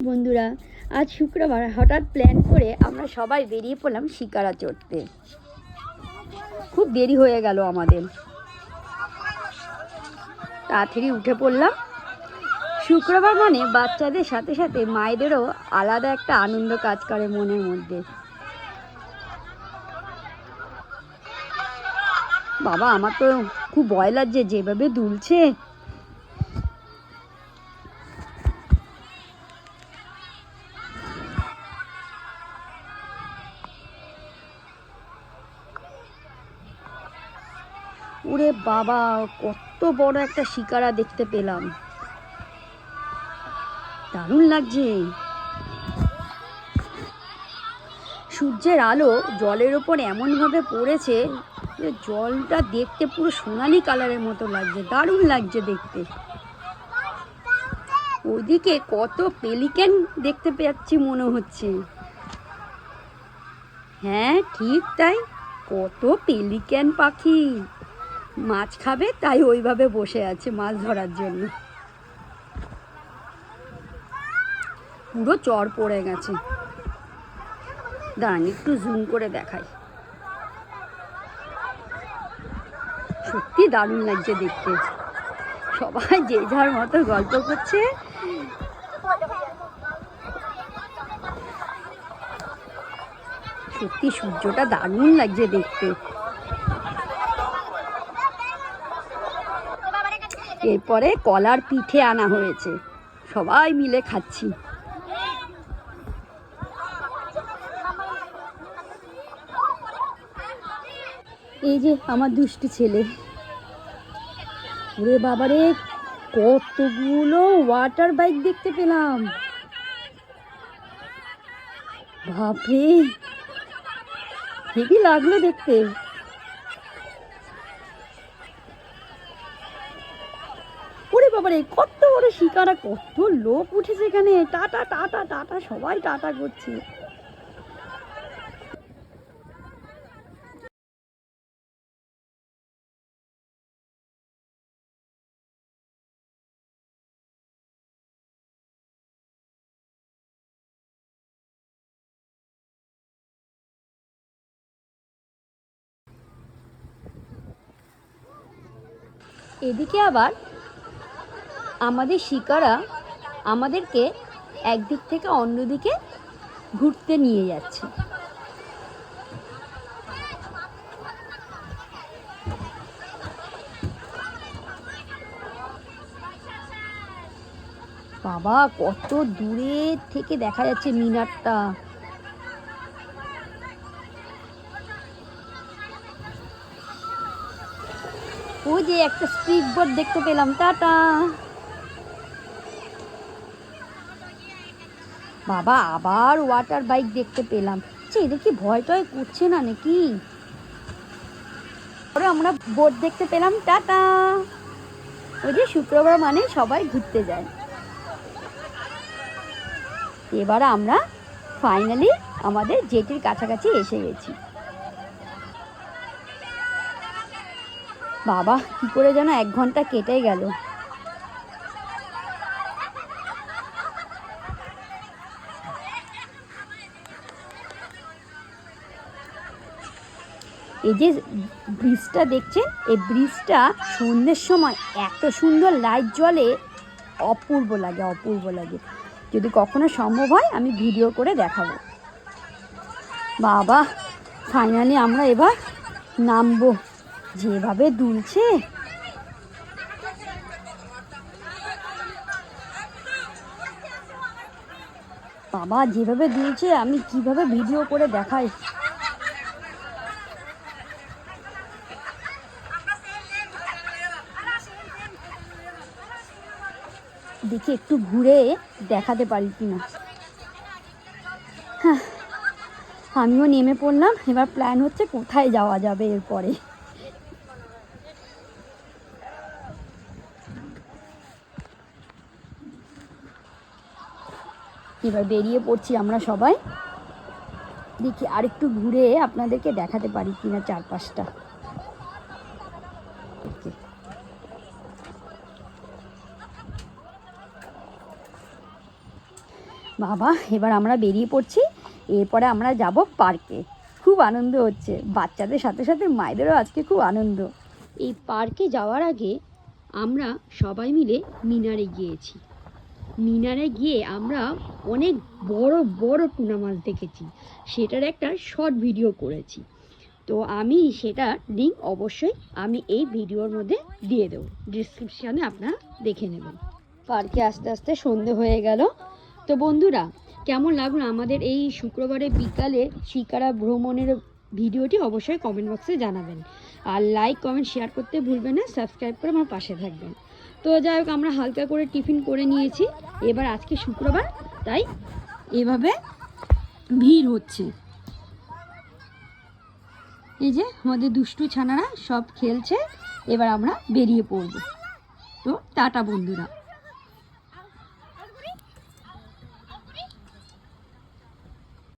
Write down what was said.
বন্ধুরা, আজ শুক্রবার হঠাৎ প্ল্যান করে আমরা সবাই বেরিয়ে পড়লাম শিকারা চড়তে। খুব দেরি হয়ে গেল আমাদের, তাড়াতাড়ি উঠে পড়লাম। শুক্রবার মানে বাচ্চাদের সাথে সাথে মায়েদেরও আলাদা একটা আনন্দ কাজ করে মনের মধ্যে। বাবা, আমার তো খুব ভয় লাগছে যেভাবে দুলছে। ওরে বাবা, কত বড় একটা শিকারা দেখতে পেলাম, দারুণ লাগছে। সূর্যের আলো জলের ওপর এমনভাবে পড়েছে যে জলটা দেখতে পুরো সোনালি কালারের মতো লাগছে, দারুণ লাগছে দেখতে। ওইদিকে কত পেলিক্যান দেখতে পাচ্ছি মনে হচ্ছে। হ্যাঁ, ঠিক তাই, কত পেলিক্যান পাখি মাছ খাবে তাই ওইভাবে বসে আছে মাছ ধরার জন্য। পুরো চড় পড়ে গেছে। দাঁড়ান একটু জুম করে দেখাই। সত্যি দারুণ লাগছে দেখতে। সবাই যে যার মতো গল্প করছে। সত্যি সূর্যটা দারুণ লাগছে দেখতে। এরপরে কলার পিঠে আনা হয়েছে, সবাই মিলে খাচ্ছি। এই যে আমার দুষ্টু ছেলে। ওরে বাবারে, কতগুলো ওয়াটার বাইক দেখতে পেলাম। বাপরে, হেবি লাগলো দেখতে। ওরে বাবারে, কত বড় শিকারা, কত লোক উঠেছে এখানে। টাটা টাটা টাটা, সবাই টাটা করছে। এদিকে আবার আমাদের শিকারা আমাদেরকে একদিক থেকে অন্যদিকে ঘুরতে নিয়ে যাচ্ছে। বাবা, কত দূরে থেকে দেখা যাচ্ছে মিনারটা। ওই যে একটা স্পিড বোট দেখতে পেলাম, টাটা। বাবা, আবার ওয়াটার বাইক দেখতে পেলাম। আচ্ছা, এদের কি ভয় টয় করছে না নাকি? আমরা বোট দেখতে পেলাম, টাটা। ওই যে শুক্রবার মানে সবাই ঘুরতে যায়। এবার আমরা ফাইনালি আমাদের জেটির কাছাকাছি এসে গেছি। বাবা, কি করে যেন 1 ঘন্টা কেটে গেল। এই যে ব্রিজটা দেখছেন, এই ব্রিজটা সন্ধ্যের সময় এত সুন্দর লাইট জ্বলে, অপূর্ব লাগে, অপূর্ব লাগে। যদি কখনো সম্ভব হয় আমি ভিডিও করে দেখাবো। বাবা, ফাইনালি আমরা এবার নামবো। যেভাবে দুলছে, বাবা যেভাবে দুলছে আমি কিভাবে ভিডিও করে দেখাই। দেখি একটু ঘুরে দেখাতে পারি কিনা। হ্যাঁ, আমিও নেমে পড়লাম। এবার প্ল্যান হচ্ছে কোথায় যাওয়া যাবে এরপরে। এবার বেরিয়ে পড়ছি আমরা সবাই। দেখি আরেকটু ঘুরে আপনাদেরকে দেখাতে পারি কিনা চারপাশটা। বাবা এবার আমরা বেরিয়ে পড়ছি, এরপরে আমরা যাব পার্কে। খুব আনন্দ হচ্ছে, বাচ্চাদের সাথে সাথে মায়েদেরও আজকে খুব আনন্দ। এই পার্কে যাওয়ার আগে আমরা সবাই মিলে মিনারে গিয়েছি। মিনারে গিয়ে আমরা অনেক বড় বড় টুনা মাছ দেখেছি, সেটার একটা শর্ট ভিডিও করেছি। তো আমি সেটার লিঙ্ক অবশ্যই আমি এই ভিডিওর মধ্যে দিয়ে দেবো, ডিসক্রিপশানে আপনারা দেখে নেবেন। পার্কে আস্তে আস্তে সন্ধে হয়ে গেল। তো বন্ধুরা, কেমন লাগলো আমাদের এই শুক্রবারে বিকালে শিকারা ভ্রমণের ভিডিওটি অবশ্যই কমেন্ট বক্সে জানাবেন। আর লাইক কমেন্ট শেয়ার করতে ভুলবেন না, সাবস্ক্রাইব করে আমার পাশে থাকবেন। তো যাই হোক, আমরা হালকা করে টিফিন করে নিয়েছি। এবার আজকে শুক্রবার, তাই এভাবে ভিড় হচ্ছে। এই যে আমাদের দুষ্টু ছানারা সব খেলছে, এবার আমরা বেরিয়ে পড়ব। তো টাটা বন্ধুরা।